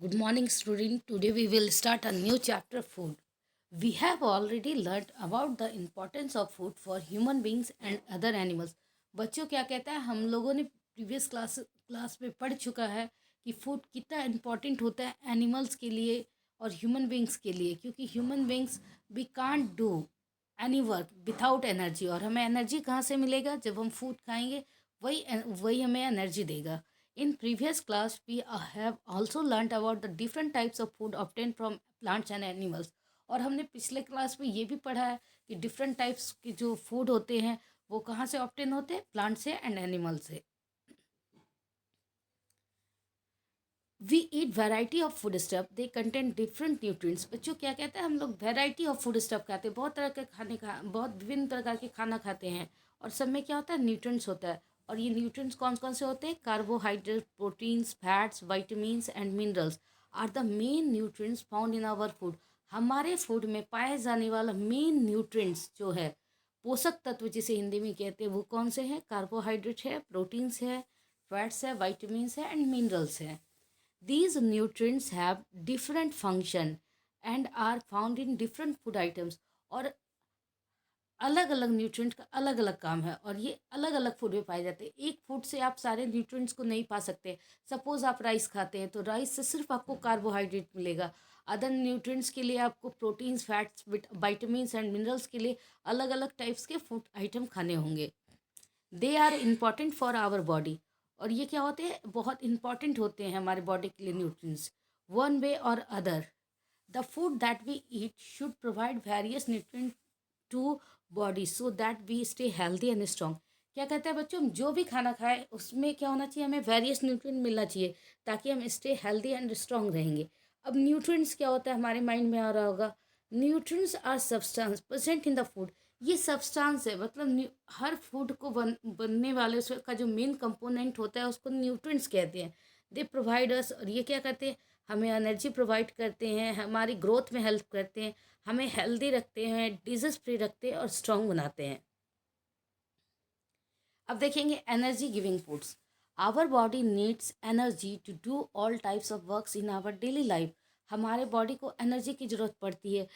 Good morning, student. Today we will start a new chapter food. We have already learned about the importance of food for human beings and other animals. बच्चों क्या कहता है हम लोगों ने previous class में पढ़ चुका है कि फूड कितना इम्पोर्टेंट होता है एनिमल्स के लिए और ह्यूमन बींग्स के लिए, क्योंकि human beings we can't do any work without energy. और हमें एनर्जी कहाँ से मिलेगा? जब हम फूड खाएंगे वही वही हमें एनर्जी देगा। In previous class, we have also learnt about the different types of food obtained from plants and animals. और हमने पिछले क्लास में ये भी पढ़ा है कि डिफरेंट टाइप्स के जो फूड होते हैं वो कहाँ से ऑब्टेन होते हैं? प्लांट से एंड एनिमल से। We eat variety of food stuff, they contain different nutrients. बच्चों क्या कहते हैं हम लोग वेराइटी ऑफ फूड स्टफ खाते हैं, बहुत तरह के बहुत विभिन्न प्रकार के खाना खाते हैं और सब में क्या होता है? न्यूट्रिएंट्स होता है। और ये न्यूट्रिएंट्स कौन कौन से होते हैं? Carbohydrate, proteins, fats, vitamins and minerals are the main nutrients found in our food. हमारे फूड में पाए जाने वाला मेन न्यूट्रिएंट्स जो है, पोषक तत्व जिसे हिंदी में कहते हैं, वो कौन से हैं? कार्बोहाइड्रेट है, प्रोटीन्स है, फैट्स है, विटामिन्स है एंड मिनरल्स है। These nutrients have different function and are found in different food items। और अलग अलग न्यूट्रिएंट का अलग अलग काम है और ये अलग अलग फूड में पाए जाते हैं। एक फूड से आप सारे न्यूट्रिएंट्स को नहीं पा सकते। सपोज आप राइस खाते हैं तो राइस से सिर्फ आपको कार्बोहाइड्रेट मिलेगा। अदर न्यूट्रिएंट्स के लिए आपको proteins, fats, vitamins and minerals के लिए अलग अलग टाइप्स के फूड आइटम खाने होंगे। They are important for our body. और ये क्या होते हैं? बहुत इंपॉर्टेंट होते हैं हमारे बॉडी के लिए न्यूट्रिएंट्स। वन वे और other the food that we eat should provide various nutrient to body so that we stay healthy and strong. क्या कहते हैं बच्चों? हम जो भी खाना खाएं उसमें क्या होना चाहिए? हमें वेरियस न्यूट्रिएंट मिलना चाहिए ताकि हम स्टे हेल्दी एंड स्ट्रॉन्ग रहेंगे। अब न्यूट्रिएंट्स क्या होता है? हमारे माइंड में आ रहा होगा, nutrients are substance present in the food. ये सब्सटेंस है, मतलब हर फूड को बनने वाले उसका जो मेन कंपोनेंट होता है उसको न्यूट्रिएंट्स कहते हैं। दे प्रोवाइड अस, और ये क्या करते हैं? हमें एनर्जी प्रोवाइड करते हैं, हमारी ग्रोथ में हेल्प करते हैं, हमें हेल्दी रखते हैं, डिजीज फ्री रखते हैं और स्ट्रॉन्ग बनाते हैं। अब देखेंगे energy giving foods. Our body needs energy to do all types of works in our daily life. हमारे बॉडी को एनर्जी की ज़रूरत पड़ती है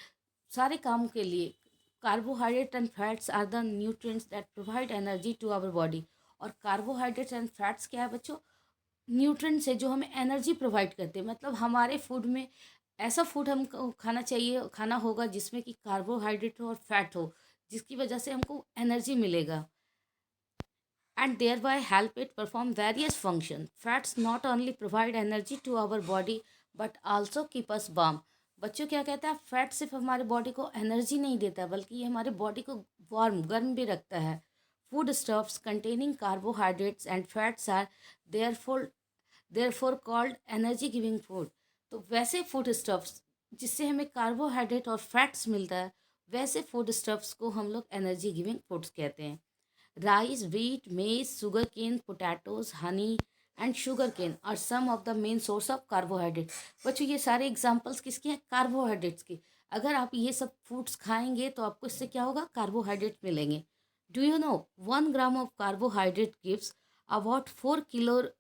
सारे काम के लिए। Carbohydrate and fats are the nutrients that provide energy to our body. और कार्बोहाइड्रेट्स एंड फैट्स क्या है बच्चों? न्यूट्रिएंट्स है जो हमें एनर्जी प्रोवाइड करते हैं। मतलब हमारे फूड में ऐसा फूड हमको खाना चाहिए, खाना होगा जिसमें कि कार्बोहाइड्रेट हो और फैट हो, जिसकी वजह से हमको एनर्जी मिलेगा and thereby help it perform various functions. Fats not only provide energy to our body but also keep us warm। बच्चों क्या कहता है? फैट सिर्फ हमारे बॉडी को एनर्जी नहीं देता बल्कि ये हमारे बॉडी को वार्म, गर्म भी रखता है। Food stuffs containing carbohydrates and fats are therefore therefore called energy giving food. तो वैसे फूड स्टफ्स जिससे हमें कार्बोहाइड्रेट और फैट्स मिलता है, वैसे फूड स्टफ्स को हम लोग एनर्जी गिविंग फूड्स कहते हैं। Rice, wheat, maize, sugarcane, potatoes, honey and sugarcane are some of the main source of carbohydrate। बच्चों ये सारे एग्जाम्पल्स किसके हैं? कार्बोहाइड्रेट्स के। अगर आप ये सब फूड्स खाएंगे तो आपको इससे क्या होगा? कार्बोहाइड्रेट मिलेंगे। Do you know 1 gram of carbohydrate gives about 4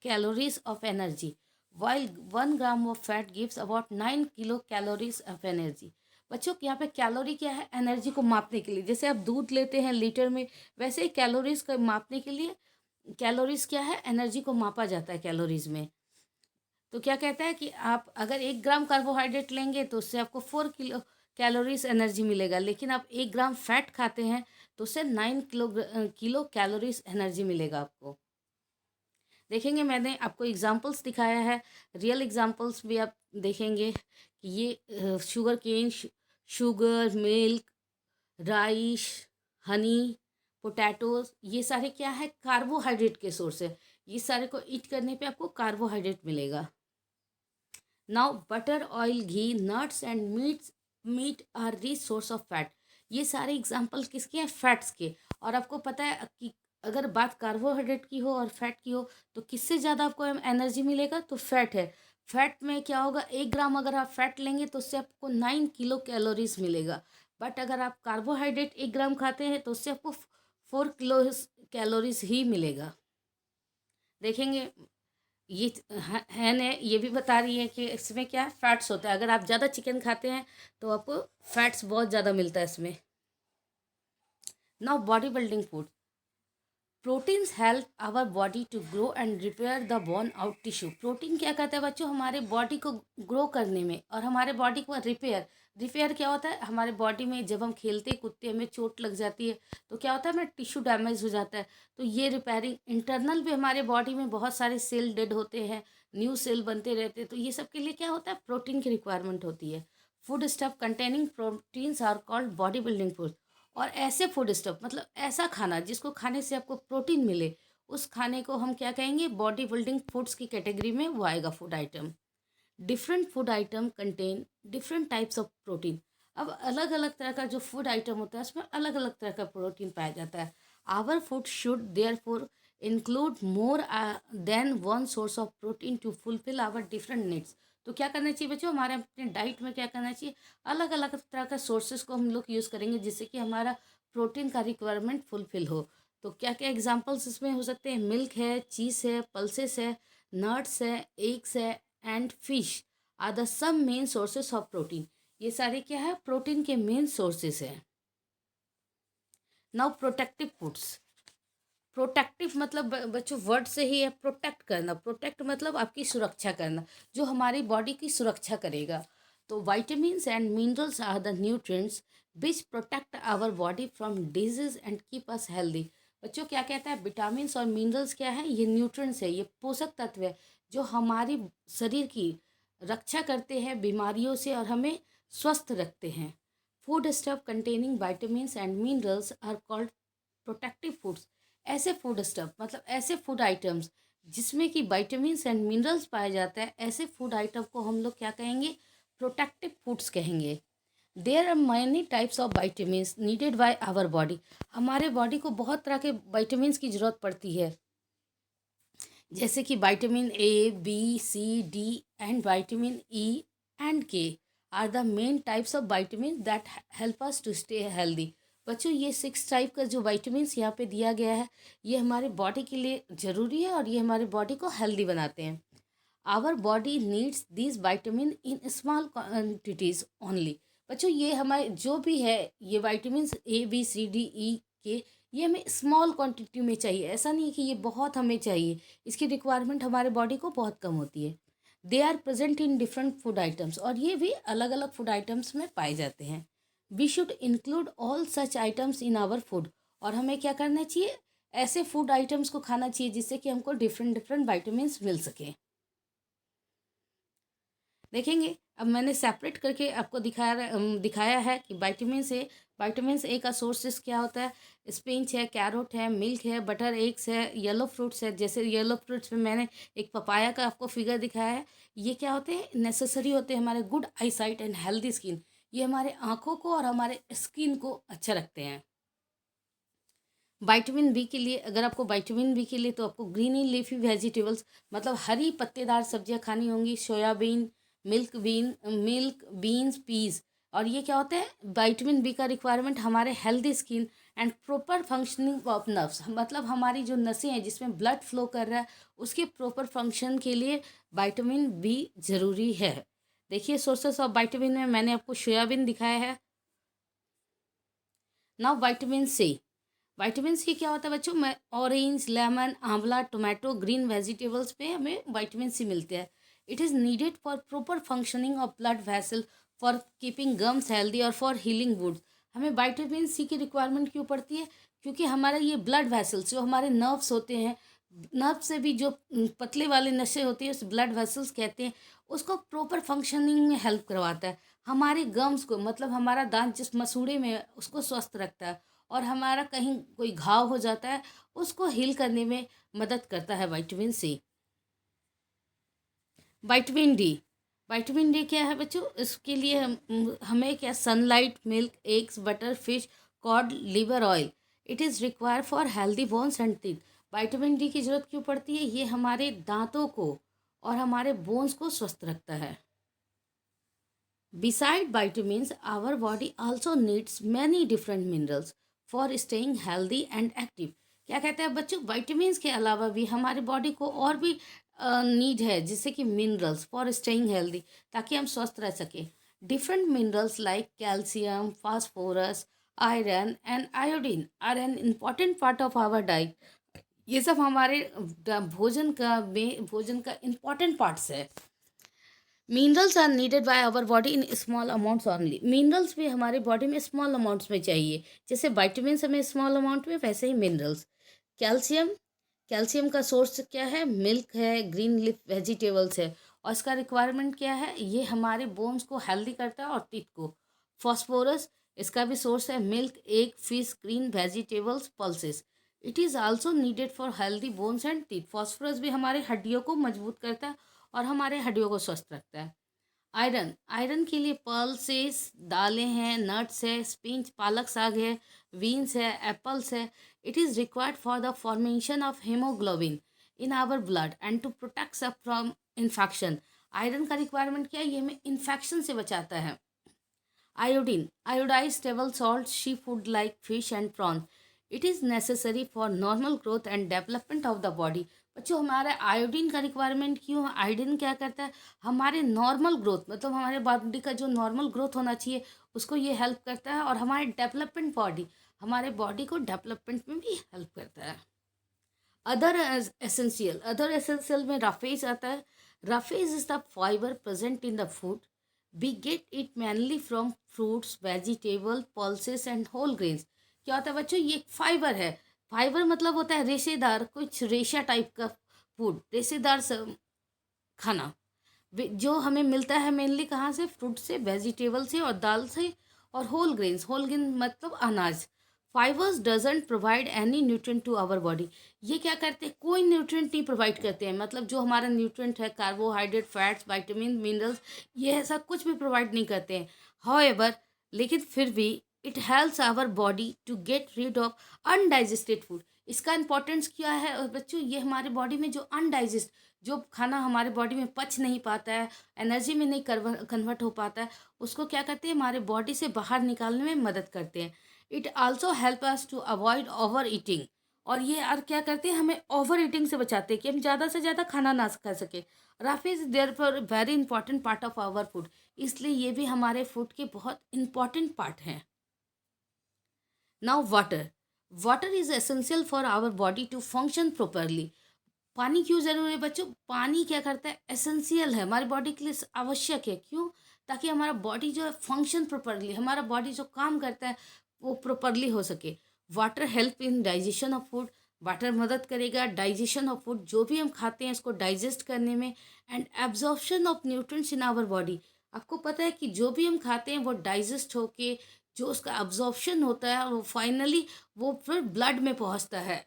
calories of energy while 1 gram of fat gives about 9 kcal of energy. बच्चों यहाँ पे कैलोरी क्या है? एनर्जी को मापने के लिए। जैसे आप दूध लेते हैं लीटर में, वैसे ही कैलोरीज को मापने के लिए कैलोरीज क्या है? एनर्जी को मापा जाता है कैलोरीज में। तो क्या कहता है कि आप अगर 1 ग्राम कार्बोहाइड्रेट लेंगे तो उससे आपको 4 किलो कैलोरीज एनर्जी मिलेगा, लेकिन आप 1 ग्राम फैट खाते हैं तो उससे 9 किलो कैलोरीज एनर्जी मिलेगा आपको। देखेंगे मैंने आपको एग्जाम्पल्स दिखाया है, रियल एग्जाम्पल्स भी आप देखेंगे कि ये sugar cane, sugar, milk, rice, honey, potatoes, ये सारे क्या है? कार्बोहाइड्रेट के सोर्स है। ये सारे को ईट करने पे आपको कार्बोहाइड्रेट मिलेगा। Now butter, oil, ghee, nuts and meat are rich source of fat. ये सारे एग्जाम्पल किसके हैं? फैट्स के। और आपको पता है कि अगर बात कार्बोहाइड्रेट की हो और फैट की हो तो किससे ज़्यादा आपको एनर्जी मिलेगा? तो फैट है। फैट में क्या होगा? 1 ग्राम अगर आप फैट लेंगे तो उससे आपको 9 किलो कैलोरीज मिलेगा। बट अगर आप कार्बोहाइड्रेट 1 ग्राम खाते हैं तो उससे आपको 4 किलो कैलोरीज ही मिलेगा। देखेंगे ये है ने ये भी बता रही है कि इसमें क्या है, फैट्स होता है। अगर आप ज़्यादा चिकन खाते हैं तो आपको फैट्स बहुत ज़्यादा मिलता है इसमें। Now body building food, proteins help our body to grow and repair the worn out tissue. Protein क्या करता है बच्चों, हमारे बॉडी को ग्रो करने में और हमारे बॉडी को रिपेयर। रिपेयर क्या होता है, हमारे बॉडी में जब हम खेलते कूदते हमें चोट लग जाती है तो क्या होता है, हमें टिश्यू डैमेज हो जाता है। तो ये रिपेयरिंग, इंटरनल भी हमारे बॉडी में बहुत सारे सेल डेड होते हैं, न्यू सेल बनते रहते हैं, तो ये सब के लिए क्या होता है, प्रोटीन की रिक्वायरमेंट होती है। Food stuff containing proteins are called body building food. और ऐसे फूड स्टफ मतलब ऐसा खाना जिसको खाने से आपको प्रोटीन मिले, उस खाने को हम क्या कहेंगे, बॉडी बिल्डिंग फूड्स की कैटेगरी में वो आएगा food item. Different food atom contain different types of protein. अब अलग अलग तरह का जो फूड आइटम होता है उसमें अलग अलग तरह का प्रोटीन पाया जाता है। Our food should therefore include more than one source of protein to fulfil our different needs. तो क्या करना चाहिए बच्चों, हमारे अपने डाइट में क्या करना चाहिए, अलग अलग तरह का सोर्सेज को हम लोग यूज़ करेंगे जिससे कि हमारा प्रोटीन का रिक्वायरमेंट फुलफिल हो। तो क्या क्या एग्जांपल्स इसमें हो सकते हैं, मिल्क है, चीज़ है, पल्सेस है, नट्स है, एग्स है and fish are the some main sources of protein. ये सारे क्या है, प्रोटीन के मेन सोर्सेस हैं। नाउ प्रोटेक्टिव फूड्स, प्रोटेक्टिव मतलब बच्चों वर्ड से ही है, प्रोटेक्ट करना। प्रोटेक्ट मतलब आपकी सुरक्षा करना, जो हमारी बॉडी की सुरक्षा करेगा। तो vitamins and minerals are the nutrients which protect our body from disease and keep us healthy. बच्चों क्या कहता है, विटामिन्स और मिनरल्स क्या है, ये न्यूट्रिएंट्स है, ये पोषक तत्व है जो हमारी शरीर की रक्षा करते हैं बीमारियों से और हमें स्वस्थ रखते हैं। Food stuff containing vitamins and minerals are called protective foods. ऐसे फूड स्टफ मतलब ऐसे फूड आइटम्स जिसमें कि विटामिन्स एंड मिनरल्स पाया जाता है, ऐसे फूड आइटम को हम लोग क्या कहेंगे, प्रोटेक्टिव फूड्स कहेंगे। There are many types of vitamins needed by our body. हमारे बॉडी को बहुत तरह के विटामिन्स की जरूरत पड़ती है, जैसे कि vitamin A, B, C, D and vitamin E and K are the main types of vitamin that help us to stay healthy. बच्चों ये 6 टाइप का जो विटामिन्स यहाँ पे दिया गया है, ये हमारे बॉडी के लिए ज़रूरी है और ये हमारे बॉडी को हेल्दी बनाते हैं। Our body needs this vitamin in small quantities only. बच्चों ये हमारे जो भी है, ये vitamins A, B, C, D, E K, ये हमें स्मॉल क्वांटिटी में चाहिए। ऐसा नहीं है कि ये बहुत हमें चाहिए, इसकी रिक्वायरमेंट हमारे बॉडी को बहुत कम होती है। They are present in different food items, और ये भी अलग अलग फूड आइटम्स में पाए जाते हैं। We should include all such items in our food. और हमें क्या करना चाहिए, ऐसे फूड आइटम्स को खाना चाहिए जिससे कि हमको डिफरेंट डिफरेंट विटामिन्स मिल सके। देखेंगे, अब मैंने सेपरेट करके आपको दिखाया है कि विटामिन ए का सोर्सेस क्या होता है। स्पिंच है, कैरोट है, मिल्क है, बटर एग्स है, येलो फ्रूट्स है। जैसे येलो फ्रूट्स में मैंने एक पपाया का आपको फिगर दिखाया है। ये क्या होते हैं, नेसेसरी होते हैं हमारे good I site and healthy skin. ये हमारे आँखों को और हमारे स्किन को अच्छा रखते हैं। विटामिन बी के लिए, अगर आपको विटामिन बी के लिए, तो आपको ग्रीनी लीफी वेजिटेबल्स मतलब हरी पत्तेदार सब्जियां खानी होंगी। Soybean, milk beans, peas. और ये क्या होता है, विटामिन बी का रिक्वायरमेंट हमारे healthy skin and proper functioning of nerves, मतलब हमारी जो नसें हैं जिसमें ब्लड फ्लो कर रहा है, उसके प्रॉपर फंक्शन के लिए विटामिन बी जरूरी है। देखिए सोर्सेस ऑफ विटामिन में मैंने आपको सोयाबीन दिखाया है। Now vitamin C. Vitamin C क्या होता है बच्चों, मैं orange, lemon, amla, tomato, green vegetables पे हमें विटामिन सी मिलते हैं। It is needed for proper functioning of blood vessel, for keeping gums healthy और फॉर हीलिंग वुड्स। हमें विटामिन सी की रिक्वायरमेंट क्यों पड़ती है, क्योंकि हमारा ये ब्लड वेसल्स जो हमारे नर्व्स होते हैं, नर्व से भी जो पतले वाले नसें होती है उस ब्लड वेसल्स कहते हैं, उसको प्रॉपर फंक्शनिंग में हेल्प करवाता है। हमारे गम्स को मतलब हमारा दांत जिस मसूड़े में है उसको स्वस्थ रखता है, और हमारा कहीं कोई घाव हो जाता है उसको हील करने में मदद करता है vitamin C. Vitamin D. Vitamin D क्या है बच्चों, इसके लिए हमें क्या, sunlight, milk, eggs, butter, fish, cod, liver oil. It is require for healthy bones and teeth. Vitamin D की जरूरत क्यों पड़ती है, ये हमारे दांतों को और हमारे बोन्स को स्वस्थ रखता है। Beside vitamins, our body also needs many different minerals for staying healthy and active. क्या कहते हैं बच्चों, विटामिन्स के अलावा भी हमारे बॉडी को और भी नीड है, जिससे कि मिनरल्स फॉर स्टेइंग हेल्दी, ताकि हम स्वस्थ रह सकें। Different minerals like calcium, phosphorus, iron and iodine are an important part of our diet. ये सब हमारे भोजन का इम्पॉर्टेंट पार्ट्स है। Minerals are needed by our body in small amounts only. Minerals भी हमारे बॉडी में स्मॉल अमाउंट्स में चाहिए, जैसे वाइटामिन हमें स्मॉल अमाउंट में, वैसे ही मिनरल्स। कैल्शियम, कैल्शियम का सोर्स क्या है? मिल्क है, ग्रीन लीफ वेजिटेबल्स है। और इसका रिक्वायरमेंट क्या है? ये हमारे बोन्स को हेल्दी करता है और टीथ को। फॉस्फोरस, इसका भी सोर्स है milk, egg, fish, green vegetables, pulses. It is also needed for healthy bones and teeth. Phosphorus भी हमारे हड्डियों को मजबूत करता है और हमारे हड्डियों को स्वस्थ रखता है। आयरन, आयरन के लिए पल्सेस, दालें हैं, नट्स है, स्पिंच, पालक साग है, बीन्स है, एप्पल्स है। It is required for the formation of haemoglobin in our blood and to protect us from infection. Iron का रिक्वायरमेंट क्या है? ये हमें इन्फेक्शन से बचाता है। Iodine, iodise table salt, sea food like fish and prawns. It is necessary for normal growth and development of the body. बच्चों, हमारे आयोडीन का रिक्वायरमेंट क्यों है? आयोडीन क्या करता है? हमारे नॉर्मल ग्रोथ, मतलब हमारे बॉडी का जो नॉर्मल ग्रोथ होना चाहिए, उसको ये हेल्प करता है। और हमारे डेवलपमेंट बॉडी, हमारे बॉडी को डेवलपमेंट में भी हेल्प करता है। अदर एसेंशियल में राफेज आता है। Roughage is the fibre present in the food. We get it mainly from fruits, vegetable, pulses and whole grains. क्या होता है बच्चों? ये एक फाइबर है। फाइबर मतलब होता है रेशेदार, कुछ रेशा टाइप का फूड, रेशेदार खाना। जो हमें मिलता है मेनली कहाँ से? फ्रूट से, वेजिटेबल से और दाल से। और होल ग्रेन्स, होल ग्रेन मतलब अनाज। Fibres doesn't provide any nutrient to our body. ये क्या करते हैं? कोई न्यूट्रिएंट नहीं प्रोवाइड करते हैं। मतलब जो हमारा न्यूट्रिएंट है, कार्बोहाइड्रेट, फैट्स, विटामिन, मिनरल्स, ये ऐसा कुछ भी प्रोवाइड नहीं करते हैं। हाउएवर, लेकिन फिर भी it helps our body to get rid of undigested food. इसका इंपॉर्टेंस क्या है बच्चों? ये हमारे बॉडी में जो अनडाइजेस्ट, जो खाना हमारे बॉडी में पच नहीं पाता है, एनर्जी में नहीं कन्वर्ट हो पाता है, उसको क्या करते हैं? हमारे बॉडी से बाहर निकालने में मदद करते हैं। It also help us to avoid over eating. और ये और क्या करते हैं? हमें ओवर ईटिंग से बचाते हैं कि हम ज़्यादा से ज़्यादा खाना ना खा सके। Roughage is therefore very important part of our food. इसलिए ये भी हमारे फूड के बहुत इंपॉर्टेंट पार्ट हैं। Now water, water is essential for our body to function properly. पानी क्यों ज़रूरी है बच्चों? पानी क्या करता है? एसेंशियल है, हमारी बॉडी के लिए आवश्यक है। क्यों? ताकि हमारा बॉडी जो है फंक्शन प्रॉपरली, हमारा बॉडी जो काम करता है वो प्रॉपरली हो सके। Water help in digestion of food. Water मदद करेगा डाइजेशन ऑफ फूड, जो भी हम खाते हैं उसको डाइजेस्ट करने में। And absorption of nutrients in our body. आपको पता है कि जो भी हम खाते हैं वो डाइजेस्ट होके जो उसका अब्जॉर्प्शन होता है वो फाइनली वो फिर ब्लड में पहुंचता है,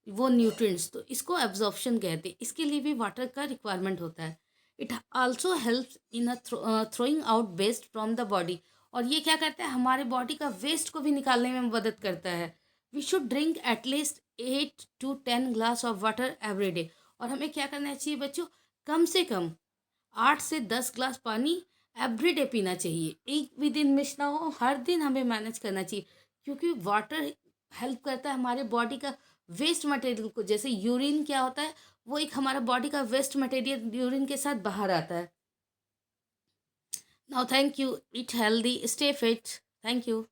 वो न्यूट्रिएंट्स। तो इसको एब्जॉर्प्शन कहते हैं। इसके लिए भी वाटर का रिक्वायरमेंट होता है। It also helps in throwing out waste from the body. और ये क्या करता है? हमारे बॉडी का वेस्ट को भी निकालने में मदद करता है। We should drink at least 8 to 10 glass of water every day. और हमें क्या करना चाहिए बच्चों? कम से कम 8 से 10 ग्लास पानी एवरीडे पीना चाहिए। एक भी दिन मिस ना हो, हर दिन हमें मैनेज करना चाहिए। क्योंकि वाटर हेल्प करता है हमारे बॉडी का वेस्ट मटेरियल को। जैसे यूरिन क्या होता है? वो एक हमारा बॉडी का वेस्ट मटेरियल यूरिन के साथ बाहर आता है। Now thank you, eat healthy, stay fit. Thank you.